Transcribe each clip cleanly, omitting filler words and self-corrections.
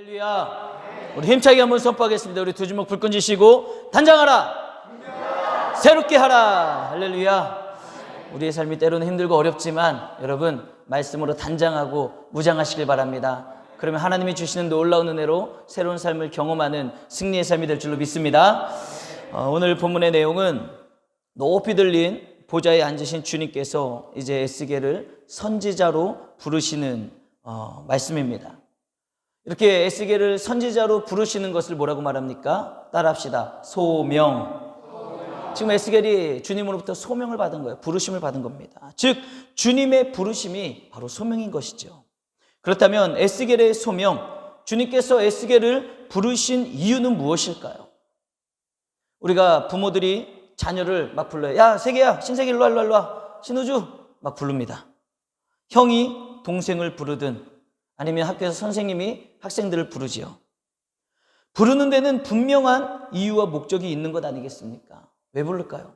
할렐루야. 우리 힘차게 한번 선포하겠습니다. 우리 두 주먹 불끈 쥐시고 단장하라, 새롭게 하라. 할렐루야. 우리의 삶이 때로는 힘들고 어렵지만 여러분 말씀으로 단장하고 무장하시길 바랍니다. 그러면 하나님이 주시는 놀라운 은혜로 새로운 삶을 경험하는 승리의 삶이 될 줄로 믿습니다. 오늘 본문의 내용은 높이 들린 보좌에 앉으신 주님께서 이제 에스겔을 선지자로 부르시는 말씀입니다. 이렇게 에스겔을 선지자로 부르시는 것을 뭐라고 말합니까? 따라합시다. 소명. 지금 에스겔이 주님으로부터 소명을 받은 거예요. 부르심을 받은 겁니다. 즉 주님의 부르심이 바로 소명인 것이죠. 그렇다면 에스겔의 소명, 주님께서 에스겔을 부르신 이유는 무엇일까요? 우리가 부모들이 자녀를 막 불러요. 야 세계야, 신세계 일로 와, 일로 와, 신우주 막 부릅니다. 형이 동생을 부르든 아니면 학교에서 선생님이 학생들을 부르지요. 부르는 데는 분명한 이유와 목적이 있는 것 아니겠습니까? 왜 부를까요?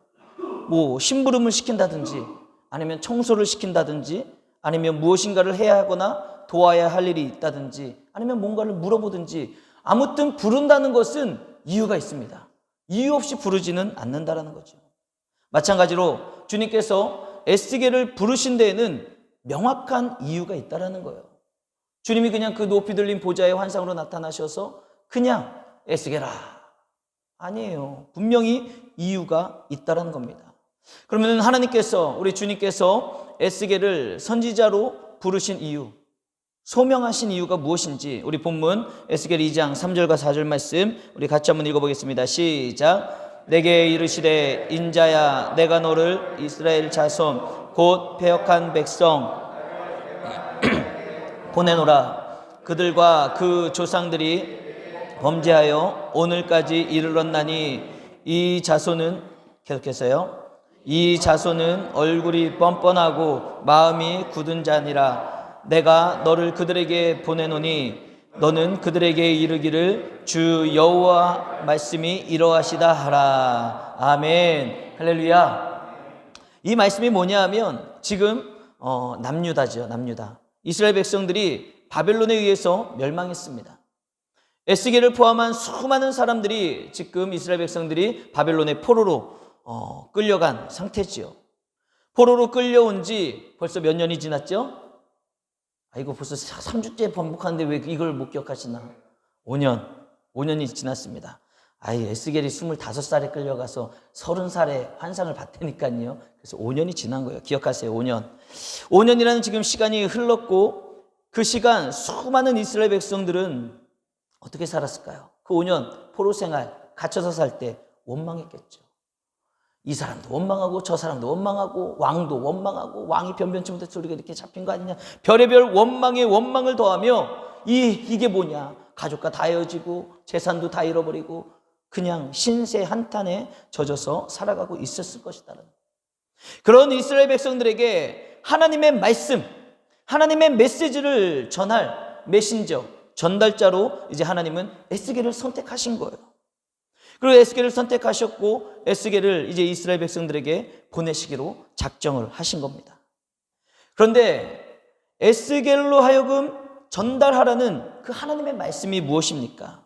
뭐 심부름을 시킨다든지 아니면 청소를 시킨다든지 아니면 무엇인가를 해야 하거나 도와야 할 일이 있다든지 아니면 뭔가를 물어보든지 아무튼 부른다는 것은 이유가 있습니다. 이유 없이 부르지는 않는다라는 거죠. 마찬가지로 주님께서 에스겔을 부르신 데에는 명확한 이유가 있다라는 거예요. 주님이 그냥 그 높이 들린 보좌의 환상으로 나타나셔서 그냥 에스겔아 아니에요. 분명히 이유가 있다라는 겁니다. 그러면 하나님께서 우리 주님께서 에스겔을 선지자로 부르신 이유, 소명하신 이유가 무엇인지 우리 본문 에스겔 2장 3절과 4절 말씀 우리 같이 한번 읽어보겠습니다. 시작. 내게 이르시되 인자야 내가 너를 이스라엘 자손 곧 패역한 백성 보내노라. 그들과 그 조상들이 범죄하여 오늘까지 이르렀나니 이 자손은 계속해서요. 이 자손은 얼굴이 뻔뻔하고 마음이 굳은 자니라. 내가 너를 그들에게 보내노니 너는 그들에게 이르기를 주 여호와 말씀이 이러하시다 하라. 아멘. 할렐루야. 이 말씀이 뭐냐 하면 지금 남유다죠. 남유다. 이스라엘 백성들이 바벨론에 의해서 멸망했습니다. 에스겔을 포함한 수많은 사람들이 지금 이스라엘 백성들이 바벨론의 포로로 끌려간 상태지요. 포로로 끌려온 지 벌써 몇 년이 지났죠? 이거 벌써 3주째 반복하는데 왜 이걸 못 기억하시나? 5년이 지났습니다. 에스겔이 25살에 끌려가서 30살에 환상을 봤다니까요. 그래서 5년이 지난 거예요. 기억하세요. 5년이라는 지금 시간이 흘렀고 그 시간 수많은 이스라엘 백성들은 어떻게 살았을까요? 그 5년 포로 생활 갇혀서 살 때 원망했겠죠. 이 사람도 원망하고 저 사람도 원망하고 왕도 원망하고 왕이 변변치 못해서 우리가 이렇게 잡힌 거 아니냐. 별의별 원망에 원망을 더하며 이게 뭐냐. 가족과 다 헤어지고 재산도 다 잃어버리고 그냥 신세 한탄에 젖어서 살아가고 있었을 것이다. 그런 이스라엘 백성들에게 하나님의 말씀, 하나님의 메시지를 전할 메신저, 전달자로 이제 하나님은 에스겔을 선택하신 거예요. 그리고 에스겔을 선택하셨고 에스겔을 이제 이스라엘 백성들에게 보내시기로 작정을 하신 겁니다. 그런데 에스겔로 하여금 전달하라는 그 하나님의 말씀이 무엇입니까?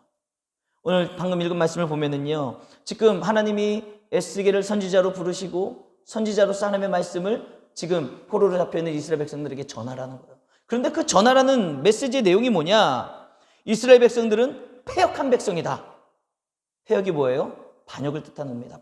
오늘 방금 읽은 말씀을 보면은요, 지금 하나님이 에스겔을 선지자로 부르시고 선지자로서 하나님의 말씀을 지금 포로로 잡혀있는 이스라엘 백성들에게 전하라는 거예요. 그런데 그 전하라는 메시지의 내용이 뭐냐? 이스라엘 백성들은 패역한 백성이다. 패역이 뭐예요? 반역을 뜻하는 겁니다.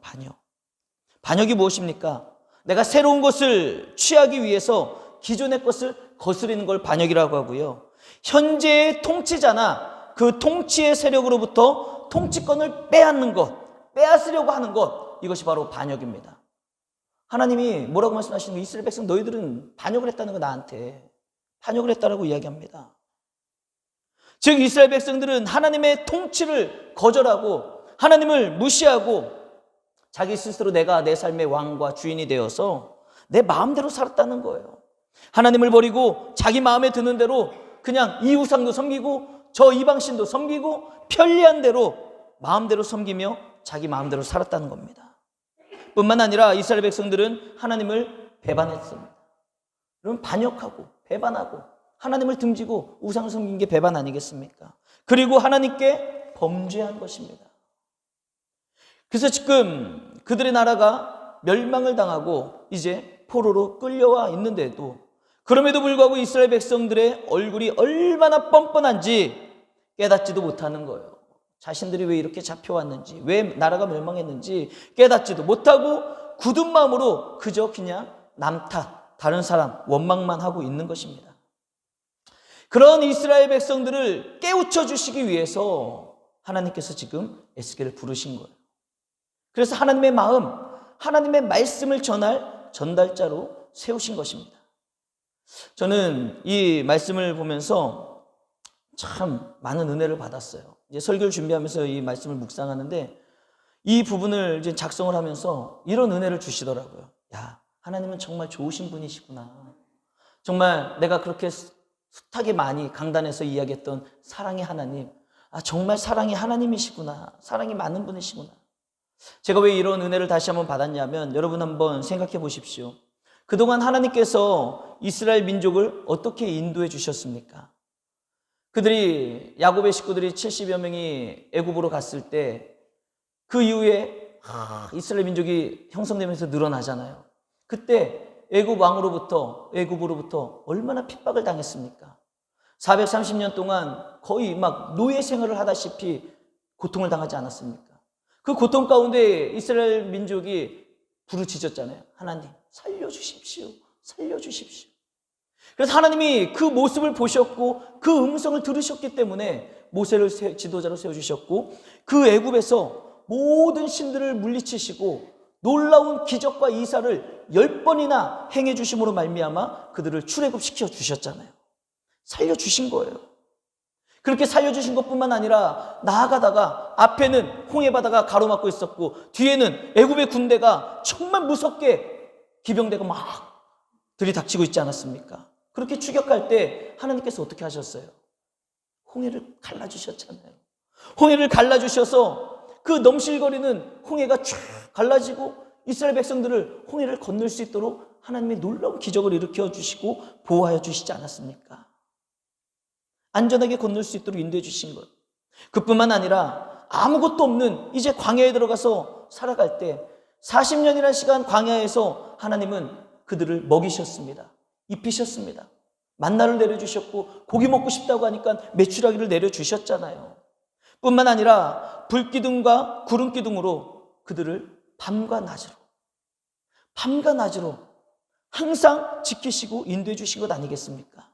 반역이 무엇입니까? 내가 새로운 것을 취하기 위해서 기존의 것을 거스르는 걸 반역이라고 하고요. 현재의 통치자나 그 통치의 세력으로부터 통치권을 빼앗는 것, 빼앗으려고 하는 것, 이것이 바로 반역입니다. 하나님이 뭐라고 말씀하시는 거예요? 이스라엘 백성 너희들은 반역을 했다는 거 나한테. 반역을 했다라고 이야기합니다. 즉 이스라엘 백성들은 하나님의 통치를 거절하고 하나님을 무시하고 자기 스스로 내가 내 삶의 왕과 주인이 되어서 내 마음대로 살았다는 거예요. 하나님을 버리고 자기 마음에 드는 대로 그냥 이 우상도 섬기고 저 이방신도 섬기고 편리한 대로 마음대로 섬기며 자기 마음대로 살았다는 겁니다. 뿐만 아니라 이스라엘 백성들은 하나님을 배반했습니다. 그럼 반역하고 배반하고 하나님을 등지고 우상을 섬긴 게 배반 아니겠습니까? 그리고 하나님께 범죄한 것입니다. 그래서 지금 그들의 나라가 멸망을 당하고 이제 포로로 끌려와 있는데도, 그럼에도 불구하고 이스라엘 백성들의 얼굴이 얼마나 뻔뻔한지 깨닫지도 못하는 거예요. 자신들이 왜 이렇게 잡혀왔는지, 왜 나라가 멸망했는지 깨닫지도 못하고 굳은 마음으로 그저 그냥 남 탓, 다른 사람 원망만 하고 있는 것입니다. 그런 이스라엘 백성들을 깨우쳐 주시기 위해서 하나님께서 지금 에스겔을 부르신 거예요. 그래서 하나님의 마음, 하나님의 말씀을 전할 전달자로 세우신 것입니다. 저는 이 말씀을 보면서 참 많은 은혜를 받았어요. 이제 설교를 준비하면서 이 말씀을 묵상하는데 이 부분을 이제 작성을 하면서 이런 은혜를 주시더라고요. 야, 하나님은 정말 좋으신 분이시구나. 정말 내가 그렇게 숱하게 많이 강단에서 이야기했던 사랑의 하나님, 정말 사랑의 하나님이시구나. 사랑이 많은 분이시구나. 제가 왜 이런 은혜를 다시 한번 받았냐면, 여러분 한번 생각해 보십시오. 그동안 하나님께서 이스라엘 민족을 어떻게 인도해 주셨습니까? 그들이, 야곱의 식구들이 70여 명이 애굽으로 갔을 때 그 이후에 이스라엘 민족이 형성되면서 늘어나잖아요. 그때 애굽 왕으로부터 얼마나 핍박을 당했습니까? 430년 동안 거의 막 노예 생활을 하다시피 고통을 당하지 않았습니까? 그 고통 가운데 이스라엘 민족이 부르짖었잖아요. 하나님, 살려주십시오. 살려주십시오. 그래서 하나님이 그 모습을 보셨고 그 음성을 들으셨기 때문에 모세를 지도자로 세워주셨고, 그 애굽에서 모든 신들을 물리치시고 놀라운 기적과 이사를 10번이나 행해 주심으로 말미암아 그들을 출애굽시켜 주셨잖아요. 살려주신 거예요. 그렇게 살려주신 것뿐만 아니라 나아가다가 앞에는 홍해바다가 가로막고 있었고 뒤에는 애굽의 군대가 정말 무섭게 기병대가 막 들이닥치고 있지 않았습니까? 그렇게 추격할 때 하나님께서 어떻게 하셨어요? 홍해를 갈라주셨잖아요. 홍해를 갈라주셔서 그 넘실거리는 홍해가 쫙 갈라지고 이스라엘 백성들을 홍해를 건널 수 있도록 하나님의 놀라운 기적을 일으켜 주시고 보호하여 주시지 않았습니까? 안전하게 건널 수 있도록 인도해 주신 것. 그뿐만 아니라 아무것도 없는 이제 광야에 들어가서 살아갈 때 40년이라는 시간 광야에서 하나님은 그들을 먹이셨습니다. 입히셨습니다. 만나를 내려주셨고 고기 먹고 싶다고 하니까 메추라기를 내려주셨잖아요. 뿐만 아니라 불기둥과 구름기둥으로 그들을 밤과 낮으로 항상 지키시고 인도해 주신 것 아니겠습니까?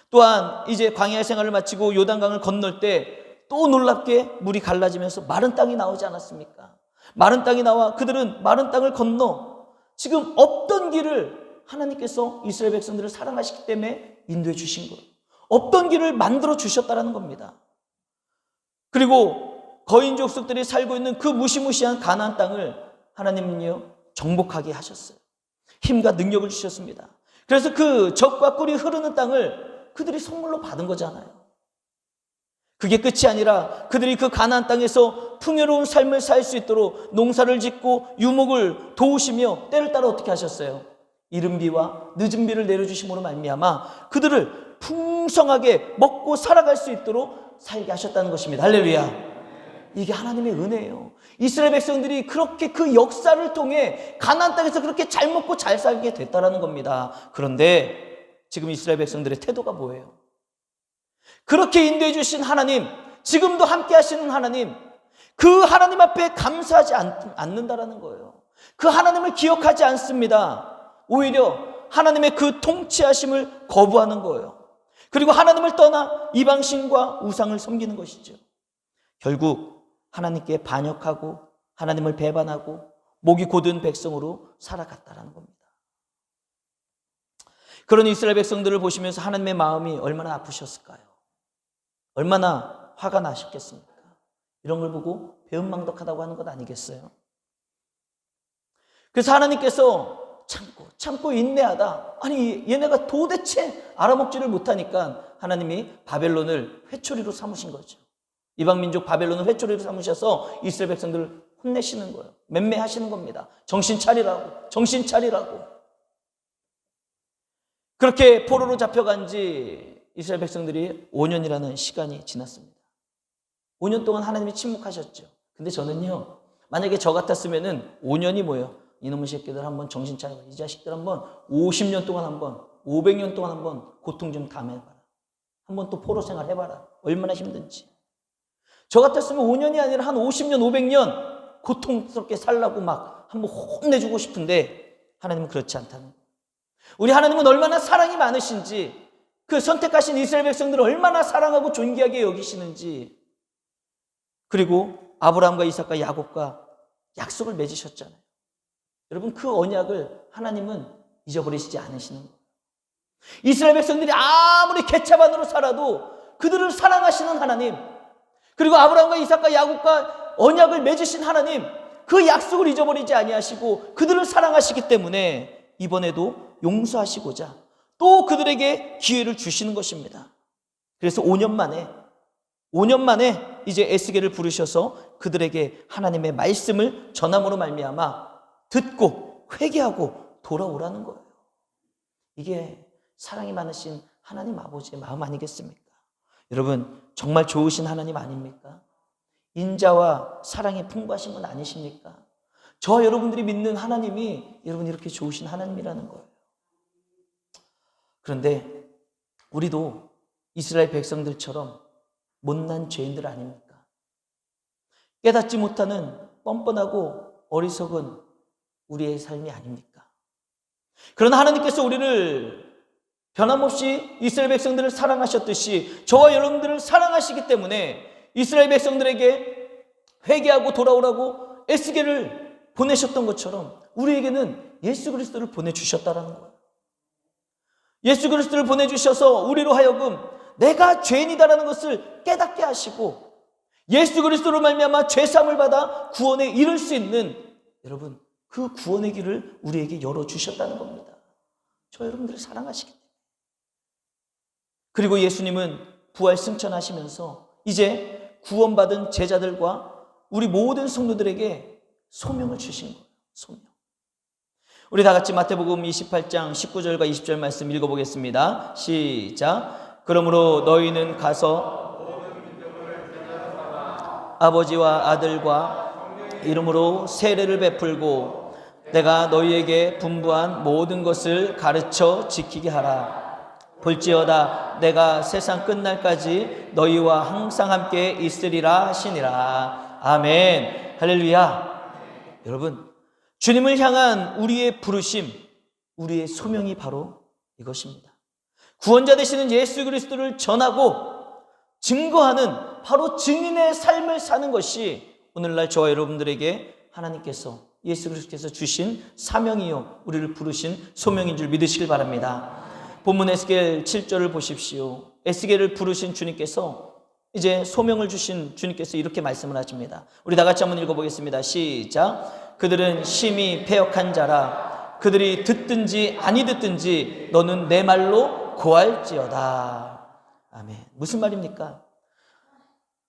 또한 이제 광야 생활을 마치고 요단강을 건널 때 또 놀랍게 물이 갈라지면서 마른 땅이 나오지 않았습니까? 마른 땅이 나와 그들은 마른 땅을 건너 지금 없던 길을 하나님께서 이스라엘 백성들을 사랑하시기 때문에 인도해 주신 거예요. 없던 길을 만들어 주셨다는 겁니다. 그리고 거인 족속들이 살고 있는 그 무시무시한 가나안 땅을 하나님은요 정복하게 하셨어요. 힘과 능력을 주셨습니다. 그래서 그 젖과 꿀이 흐르는 땅을 그들이 선물로 받은 거잖아요. 그게 끝이 아니라 그들이 그 가나안 땅에서 풍요로운 삶을 살 수 있도록 농사를 짓고 유목을 도우시며 때를 따라 어떻게 하셨어요? 이른 비와 늦은 비를 내려주심으로 말미암아 그들을 풍성하게 먹고 살아갈 수 있도록 살게 하셨다는 것입니다. 할렐루야. 이게 하나님의 은혜예요. 이스라엘 백성들이 그렇게 그 역사를 통해 가나안 땅에서 그렇게 잘 먹고 잘 살게 됐다는 겁니다. 그런데 지금 이스라엘 백성들의 태도가 뭐예요? 그렇게 인도해 주신 하나님, 지금도 함께 하시는 하나님, 그 하나님 앞에 감사하지 않는다라는 거예요. 그 하나님을 기억하지 않습니다. 오히려 하나님의 그 통치하심을 거부하는 거예요. 그리고 하나님을 떠나 이방신과 우상을 섬기는 것이죠. 결국 하나님께 반역하고 하나님을 배반하고 목이 곧은 백성으로 살아갔다라는 겁니다. 그런 이스라엘 백성들을 보시면서 하나님의 마음이 얼마나 아프셨을까요? 얼마나 화가 나셨겠습니까? 이런 걸 보고 배은망덕하다고 하는 것 아니겠어요? 그래서 하나님께서 참고 인내하다. 아니 얘네가 도대체 알아먹지를 못하니까 하나님이 바벨론을 회초리로 삼으신 거죠. 이방민족 바벨론을 회초리로 삼으셔서 이스라엘 백성들을 혼내시는 거예요. 맴매하시는 겁니다. 정신 차리라고. 그렇게 포로로 잡혀간 지 이스라엘 백성들이 5년이라는 시간이 지났습니다. 5년 동안 하나님이 침묵하셨죠. 근데 저는요, 만약에 저 같았으면은 5년이 뭐예요? 이놈의 새끼들 한번 정신 차려봐. 이 자식들 한번 50년 동안 한번 500년 동안 한번 고통 좀 담해봐라. 한번 또 포로 생활 해봐라. 얼마나 힘든지. 저 같았으면 5년이 아니라 한 50년, 500년 고통스럽게 살라고 막 한번 혼내주고 싶은데 하나님은 그렇지 않다는 거예요. 우리 하나님은 얼마나 사랑이 많으신지, 그 선택하신 이스라엘 백성들을 얼마나 사랑하고 존귀하게 여기시는지, 그리고 아브라함과 이삭과 야곱과 약속을 맺으셨잖아요. 여러분, 그 언약을 하나님은 잊어버리시지 않으시는 거예요. 이스라엘 백성들이 아무리 개차반으로 살아도 그들을 사랑하시는 하나님, 그리고 아브라함과 이삭과 야곱과 언약을 맺으신 하나님, 그 약속을 잊어버리지 아니하시고 그들을 사랑하시기 때문에 이번에도 용서하시고자 또 그들에게 기회를 주시는 것입니다. 그래서 5년 만에 이제 에스겔을 부르셔서 그들에게 하나님의 말씀을 전함으로 말미암아 듣고 회개하고 돌아오라는 거예요. 이게 사랑이 많으신 하나님 아버지의 마음 아니겠습니까? 여러분, 정말 좋으신 하나님 아닙니까? 인자와 사랑이 풍부하신 분 아니십니까? 저 여러분들이 믿는 하나님이 여러분 이렇게 좋으신 하나님이라는 거예요. 그런데 우리도 이스라엘 백성들처럼 못난 죄인들 아닙니까? 깨닫지 못하는 뻔뻔하고 어리석은 우리의 삶이 아닙니까? 그러나 하나님께서 우리를 변함없이 이스라엘 백성들을 사랑하셨듯이 저와 여러분들을 사랑하시기 때문에 이스라엘 백성들에게 회개하고 돌아오라고 에스겔을 보내셨던 것처럼 우리에게는 예수 그리스도를 보내주셨다는 거예요. 예수 그리스도를 보내주셔서 우리로 하여금 내가 죄인이다라는 것을 깨닫게 하시고 예수 그리스도로 말미암아 죄사함을 받아 구원에 이를 수 있는, 여러분, 그 구원의 길을 우리에게 열어주셨다는 겁니다. 저 여러분들을 사랑하시기 때문에. 그리고 예수님은 부활 승천하시면서 이제 구원받은 제자들과 우리 모든 성도들에게 소명을 주신 거예요. 소명. 우리 다 같이 마태복음 28장 19절과 20절 말씀 읽어보겠습니다. 시작. 그러므로 너희는 가서 아버지와 아들과 이름으로 세례를 베풀고 내가 너희에게 분부한 모든 것을 가르쳐 지키게 하라. 볼지어다 내가 세상 끝날까지 너희와 항상 함께 있으리라 하시니라. 아멘. 할렐루야. 여러분, 주님을 향한 우리의 부르심, 우리의 소명이 바로 이것입니다. 구원자 되시는 예수 그리스도를 전하고 증거하는 바로 증인의 삶을 사는 것이 오늘날 저와 여러분들에게 하나님께서, 예수 그리스도께서 주신 사명이요 우리를 부르신 소명인 줄 믿으시길 바랍니다. 본문 에스겔 7절을 보십시오. 에스겔을 부르신 주님께서, 이제 소명을 주신 주님께서 이렇게 말씀을 하십니다. 우리 다 같이 한번 읽어보겠습니다. 시작. 그들은 심히 패역한 자라. 그들이 듣든지 아니 듣든지 너는 내 말로 고할지어다. 아멘. 무슨 말입니까?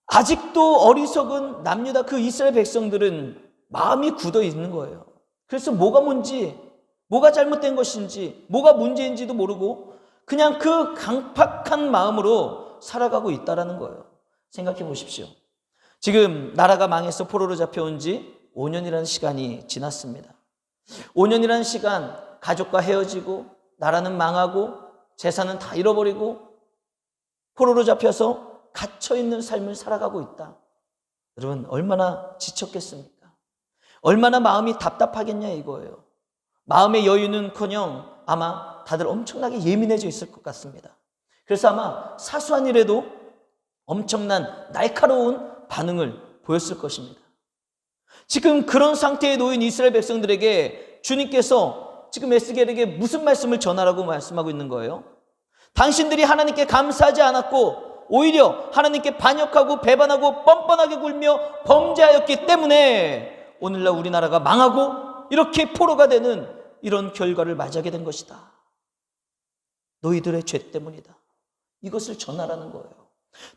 아직도 어리석은 남유다 그 이스라엘 백성들은 마음이 굳어 있는 거예요. 그래서 뭐가 뭔지, 뭐가 잘못된 것인지, 뭐가 문제인지도 모르고 그냥 그 강팍한 마음으로 살아가고 있다라는 거예요. 생각해 보십시오. 지금 나라가 망해서 포로로 잡혀온 지 5년이라는 시간이 지났습니다. 5년이라는 시간, 가족과 헤어지고 나라는 망하고 재산은 다 잃어버리고 포로로 잡혀서 갇혀있는 삶을 살아가고 있다. 여러분, 얼마나 지쳤겠습니까? 얼마나 마음이 답답하겠냐 이거예요. 마음의 여유는커녕 아마 다들 엄청나게 예민해져 있을 것 같습니다. 그래서 아마 사소한 일에도 엄청난 날카로운 반응을 보였을 것입니다. 지금 그런 상태에 놓인 이스라엘 백성들에게 주님께서 지금 에스겔에게 무슨 말씀을 전하라고 말씀하고 있는 거예요? 당신들이 하나님께 감사하지 않았고 오히려 하나님께 반역하고 배반하고 뻔뻔하게 굴며 범죄하였기 때문에 오늘날 우리나라가 망하고 이렇게 포로가 되는 이런 결과를 맞이하게 된 것이다. 너희들의 죄 때문이다. 이것을 전하라는 거예요.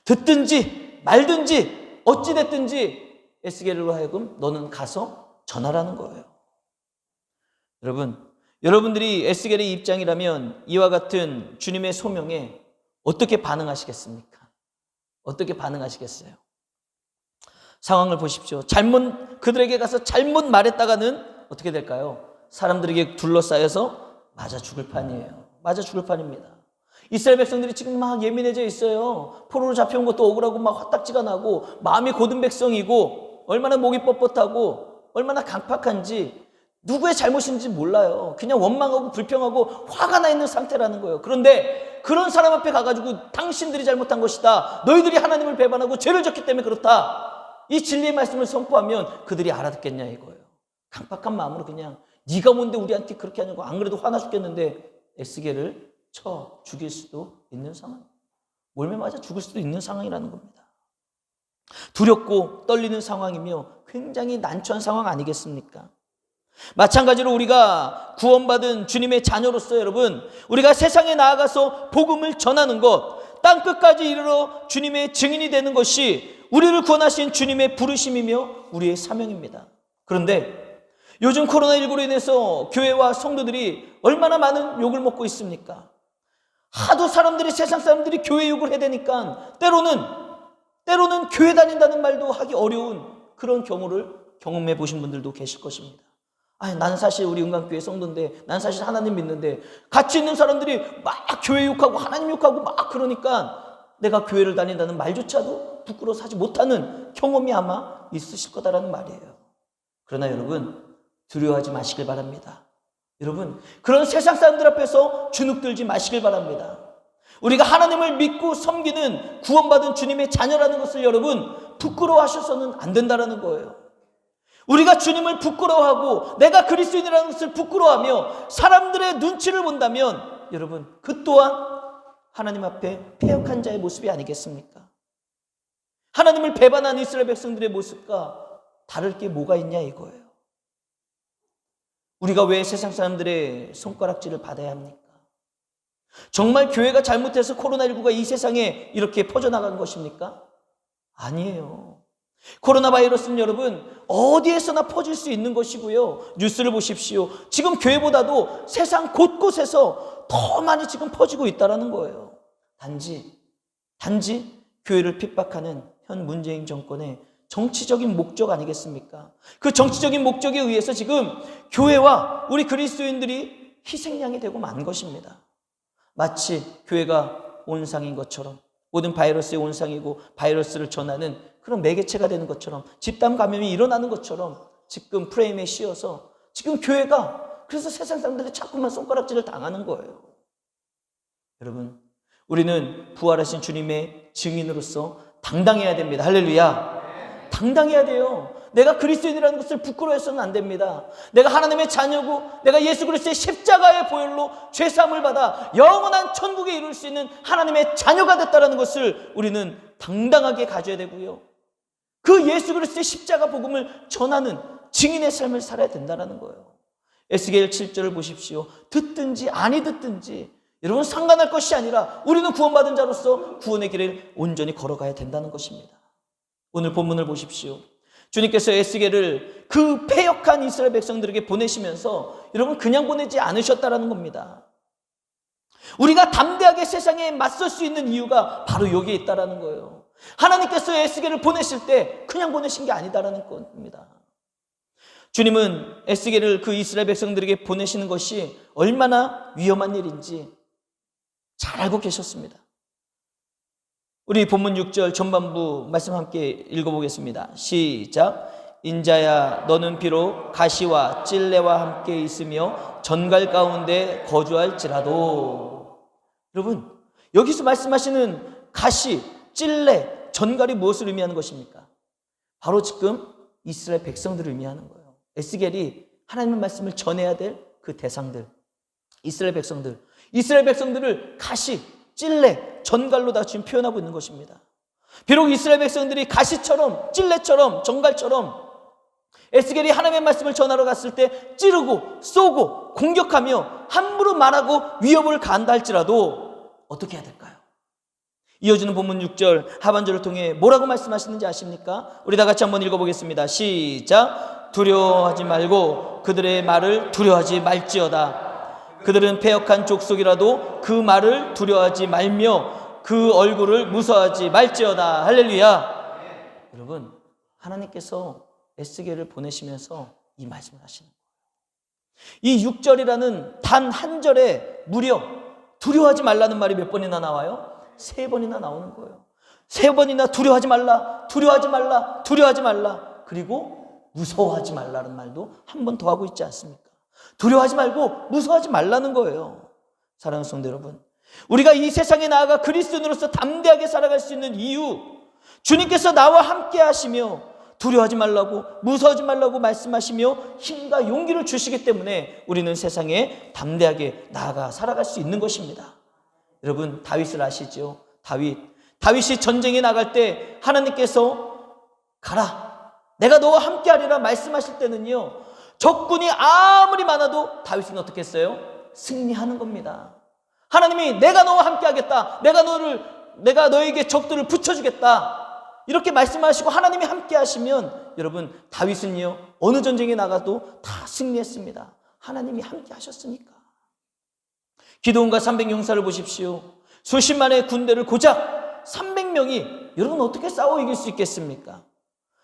듣든지 말든지 어찌됐든지 에스겔로 하여금 너는 가서 전하라는 거예요. 여러분, 여러분들이 에스겔의 입장이라면 이와 같은 주님의 소명에 어떻게 반응하시겠습니까? 어떻게 반응하시겠어요? 상황을 보십시오. 그들에게 가서 잘못 말했다가는 어떻게 될까요? 사람들에게 둘러싸여서 맞아 죽을 판이에요. 맞아 죽을 판입니다. 이스라엘 백성들이 지금 막 예민해져 있어요. 포로로 잡혀온 것도 억울하고 막 화딱지가 나고 마음이 고든 백성이고 얼마나 목이 뻣뻣하고 얼마나 강팍한지 누구의 잘못인지 몰라요. 그냥 원망하고 불평하고 화가 나 있는 상태라는 거예요. 그런데 그런 사람 앞에 가가지고 당신들이 잘못한 것이다, 너희들이 하나님을 배반하고 죄를 졌기 때문에 그렇다, 이 진리의 말씀을 선포하면 그들이 알아듣겠냐 이거예요. 강팍한 마음으로 그냥 네가 뭔데 우리한테 그렇게 하냐고, 안 그래도 화나 죽겠는데 에스겔을 쳐 죽일 수도 있는 상황, 몰매 맞아 죽을 수도 있는 상황이라는 겁니다. 두렵고 떨리는 상황이며 굉장히 난처한 상황 아니겠습니까? 마찬가지로 우리가 구원받은 주님의 자녀로서 여러분, 우리가 세상에 나아가서 복음을 전하는 것, 땅끝까지 이르러 주님의 증인이 되는 것이 우리를 구원하신 주님의 부르심이며 우리의 사명입니다. 그런데 요즘 코로나19로 인해서 교회와 성도들이 얼마나 많은 욕을 먹고 있습니까? 하도 세상 사람들이 교회 욕을 해대니까 때로는 교회 다닌다는 말도 하기 어려운 그런 경우를 경험해 보신 분들도 계실 것입니다. 나는 사실 우리 은강교회 성도인데, 난 사실 하나님 믿는데, 같이 있는 사람들이 막 교회 욕하고 하나님 욕하고 막 그러니까 내가 교회를 다닌다는 말조차도 부끄러워서 하지 못하는 경험이 아마 있으실 거다라는 말이에요. 그러나 여러분, 두려워하지 마시길 바랍니다. 여러분, 그런 세상 사람들 앞에서 주눅들지 마시길 바랍니다. 우리가 하나님을 믿고 섬기는 구원받은 주님의 자녀라는 것을 여러분 부끄러워하셔서는 안 된다는 거예요. 우리가 주님을 부끄러워하고 내가 그리스도인이라는 것을 부끄러워하며 사람들의 눈치를 본다면 여러분, 그 또한 하나님 앞에 패역한 자의 모습이 아니겠습니까? 하나님을 배반한 이스라엘 백성들의 모습과 다를 게 뭐가 있냐 이거예요. 우리가 왜 세상 사람들의 손가락질을 받아야 합니까? 정말 교회가 잘못해서 코로나19가 이 세상에 이렇게 퍼져나간 것입니까? 아니에요. 코로나 바이러스는 여러분 어디에서나 퍼질 수 있는 것이고요. 뉴스를 보십시오. 지금 교회보다도 세상 곳곳에서 더 많이 지금 퍼지고 있다는 거예요. 단지 교회를 핍박하는 현 문재인 정권의 정치적인 목적 아니겠습니까? 그 정치적인 목적에 의해서 지금 교회와 우리 그리스도인들이 희생양이 되고 만 것입니다. 마치 교회가 온상인 것처럼, 모든 바이러스의 온상이고 바이러스를 전하는 그런 매개체가 되는 것처럼, 집단 감염이 일어나는 것처럼 지금 프레임에 씌어서 지금 교회가 그래서 세상 사람들이 자꾸만 손가락질을 당하는 거예요. 여러분, 우리는 부활하신 주님의 증인으로서 당당해야 됩니다. 할렐루야. 당당해야 돼요. 내가 그리스도인이라는 것을 부끄러워해서는 안 됩니다. 내가 하나님의 자녀고 내가 예수 그리스도의 십자가의 보혈로 죄사함을 받아 영원한 천국에 이룰 수 있는 하나님의 자녀가 됐다는 것을 우리는 당당하게 가져야 되고요. 그 예수 그리스도의 십자가 복음을 전하는 증인의 삶을 살아야 된다는 거예요. 에스겔 7절을 보십시오. 듣든지 아니 듣든지 여러분 상관할 것이 아니라 우리는 구원받은 자로서 구원의 길을 온전히 걸어가야 된다는 것입니다. 오늘 본문을 보십시오. 주님께서 에스겔을 그 패역한 이스라엘 백성들에게 보내시면서 여러분 그냥 보내지 않으셨다라는 겁니다. 우리가 담대하게 세상에 맞설 수 있는 이유가 바로 여기에 있다라는 거예요. 하나님께서 에스겔을 보내실 때 그냥 보내신 게 아니다라는 겁니다. 주님은 에스겔을 그 이스라엘 백성들에게 보내시는 것이 얼마나 위험한 일인지 잘 알고 계셨습니다. 우리 본문 6절 전반부 말씀 함께 읽어보겠습니다. 시작. 인자야 너는 비록 가시와 찔레와 함께 있으며 전갈 가운데 거주할지라도. 여러분 여기서 말씀하시는 가시, 찔레, 전갈이 무엇을 의미하는 것입니까? 바로 지금 이스라엘 백성들을 의미하는 거예요. 에스겔이 하나님의 말씀을 전해야 될 그 대상들, 이스라엘 백성들을 가시, 찔레, 전갈로 다 지금 표현하고 있는 것입니다. 비록 이스라엘 백성들이 가시처럼 찔레처럼 전갈처럼 에스겔이 하나님의 말씀을 전하러 갔을 때 찌르고 쏘고 공격하며 함부로 말하고 위협을 가한다 할지라도 어떻게 해야 될까요? 이어지는 본문 6절 하반절을 통해 뭐라고 말씀하시는지 아십니까? 우리 다 같이 한번 읽어보겠습니다. 시작. 두려워하지 말고 그들의 말을 두려워하지 말지어다. 그들은 패역한 족속이라도 그 말을 두려워하지 말며 그 얼굴을 무서워하지 말지어다. 할렐루야. 여러분, 하나님께서 에스겔을 보내시면서 이 말씀을 하시는 거예요. 이 6절이라는 단 한 절에 무려 두려워하지 말라는 말이 몇 번이나 나와요? 3번이나 나오는 거예요. 3번이나 두려워하지 말라, 두려워하지 말라, 두려워하지 말라. 그리고 무서워하지 말라는 말도 한 번 더 하고 있지 않습니까? 두려워하지 말고 무서워하지 말라는 거예요. 사랑하는 성도 여러분, 우리가 이 세상에 나아가 그리스도인으로서 담대하게 살아갈 수 있는 이유, 주님께서 나와 함께 하시며 두려워하지 말라고, 무서워하지 말라고 말씀하시며 힘과 용기를 주시기 때문에 우리는 세상에 담대하게 나아가 살아갈 수 있는 것입니다. 여러분, 다윗을 아시죠? 다윗이 전쟁에 나갈 때 하나님께서 가라, 내가 너와 함께 하리라 말씀하실 때는요, 적군이 아무리 많아도 다윗은 어떻게 했어요? 승리하는 겁니다. 하나님이 내가 너와 함께 하겠다, 내가 너에게 적들을 붙여주겠다, 이렇게 말씀하시고 하나님이 함께 하시면 여러분, 다윗은요 어느 전쟁에 나가도 다 승리했습니다. 하나님이 함께 하셨으니까. 기드온과 300용사를 보십시오. 수십만의 군대를 고작 300명이 여러분 어떻게 싸워 이길 수 있겠습니까?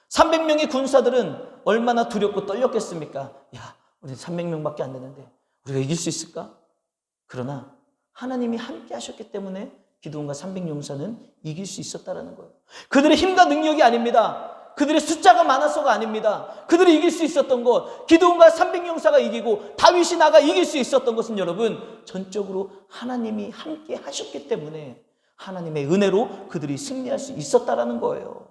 300명의 군사들은 얼마나 두렵고 떨렸겠습니까? 야, 우리 300명밖에 안 되는데 우리가 이길 수 있을까? 그러나 하나님이 함께 하셨기 때문에 기드온과 300용사는 이길 수 있었다는 거예요. 그들의 힘과 능력이 아닙니다. 그들의 숫자가 많아서가 아닙니다. 그들이 이길 수 있었던 것, 기드온과 300용사가 이기고 다윗이 나가 이길 수 있었던 것은 여러분 전적으로 하나님이 함께 하셨기 때문에 하나님의 은혜로 그들이 승리할 수 있었다는 거예요.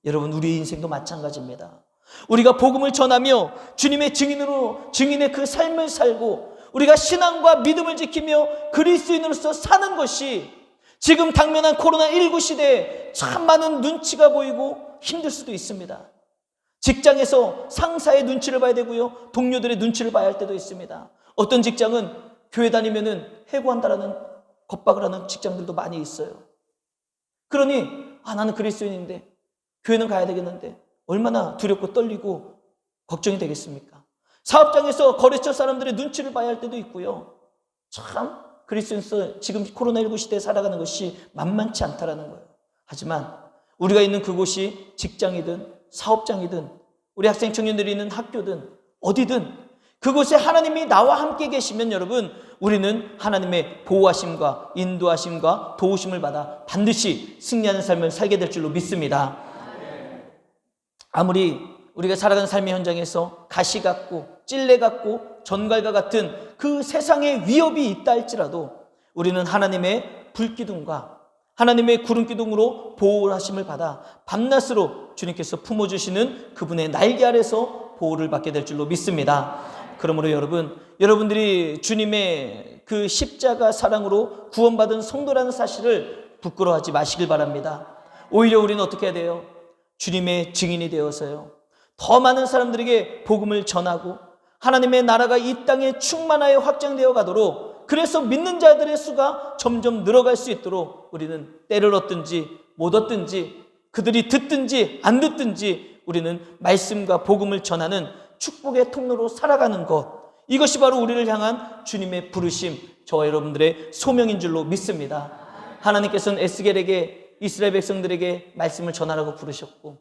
여러분, 우리 인생도 마찬가지입니다. 우리가 복음을 전하며 주님의 증인의 그 삶을 살고 우리가 신앙과 믿음을 지키며 그리스도인으로서 사는 것이 지금 당면한 코로나19 시대에 참 많은 눈치가 보이고 힘들 수도 있습니다. 직장에서 상사의 눈치를 봐야 되고요, 동료들의 눈치를 봐야 할 때도 있습니다. 어떤 직장은 교회 다니면은 해고한다라는 겁박을 하는 직장들도 많이 있어요. 그러니 나는 그리스도인인데 교회는 가야 되겠는데 얼마나 두렵고 떨리고 걱정이 되겠습니까? 사업장에서 거래처 사람들의 눈치를 봐야 할 때도 있고요. 참 그리스도인으로서 지금 코로나19 시대에 살아가는 것이 만만치 않다라는 거예요. 하지만 우리가 있는 그곳이 직장이든 사업장이든 우리 학생 청년들이 있는 학교든 어디든 그곳에 하나님이 나와 함께 계시면 여러분, 우리는 하나님의 보호하심과 인도하심과 도우심을 받아 반드시 승리하는 삶을 살게 될 줄로 믿습니다. 아무리 우리가 살아가는 삶의 현장에서 가시 같고 찔레 같고 전갈과 같은 그 세상의 위협이 있다 할지라도 우리는 하나님의 불기둥과 하나님의 구름기둥으로 보호하심을 받아 밤낮으로 주님께서 품어주시는 그분의 날개 아래서 보호를 받게 될 줄로 믿습니다. 그러므로 여러분들이 주님의 그 십자가 사랑으로 구원받은 성도라는 사실을 부끄러워하지 마시길 바랍니다. 오히려 우리는 어떻게 해야 돼요? 주님의 증인이 되어서요, 더 많은 사람들에게 복음을 전하고 하나님의 나라가 이 땅에 충만하여 확장되어 가도록, 그래서 믿는 자들의 수가 점점 늘어갈 수 있도록 우리는 때를 얻든지 못 얻든지 그들이 듣든지 안 듣든지 우리는 말씀과 복음을 전하는 축복의 통로로 살아가는 것, 이것이 바로 우리를 향한 주님의 부르심, 저와 여러분들의 소명인 줄로 믿습니다. 하나님께서는 에스겔에게 이스라엘 백성들에게 말씀을 전하라고 부르셨고,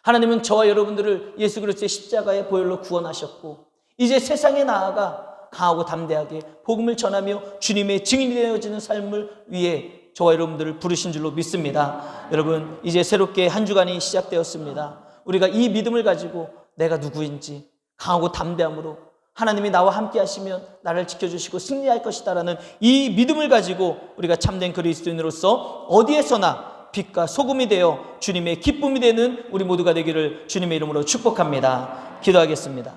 하나님은 저와 여러분들을 예수 그리스도의 십자가의 보혈로 구원하셨고, 이제 세상에 나아가 강하고 담대하게 복음을 전하며 주님의 증인이 되어지는 삶을 위해 저와 여러분들을 부르신 줄로 믿습니다. 여러분, 이제 새롭게 한 주간이 시작되었습니다. 우리가 이 믿음을 가지고 내가 누구인지 강하고 담대함으로 하나님이 나와 함께 하시면 나를 지켜주시고 승리할 것이다라는 이 믿음을 가지고 우리가 참된 그리스도인으로서 어디에서나 빛과 소금이 되어 주님의 기쁨이 되는 우리 모두가 되기를 주님의 이름으로 축복합니다. 기도하겠습니다.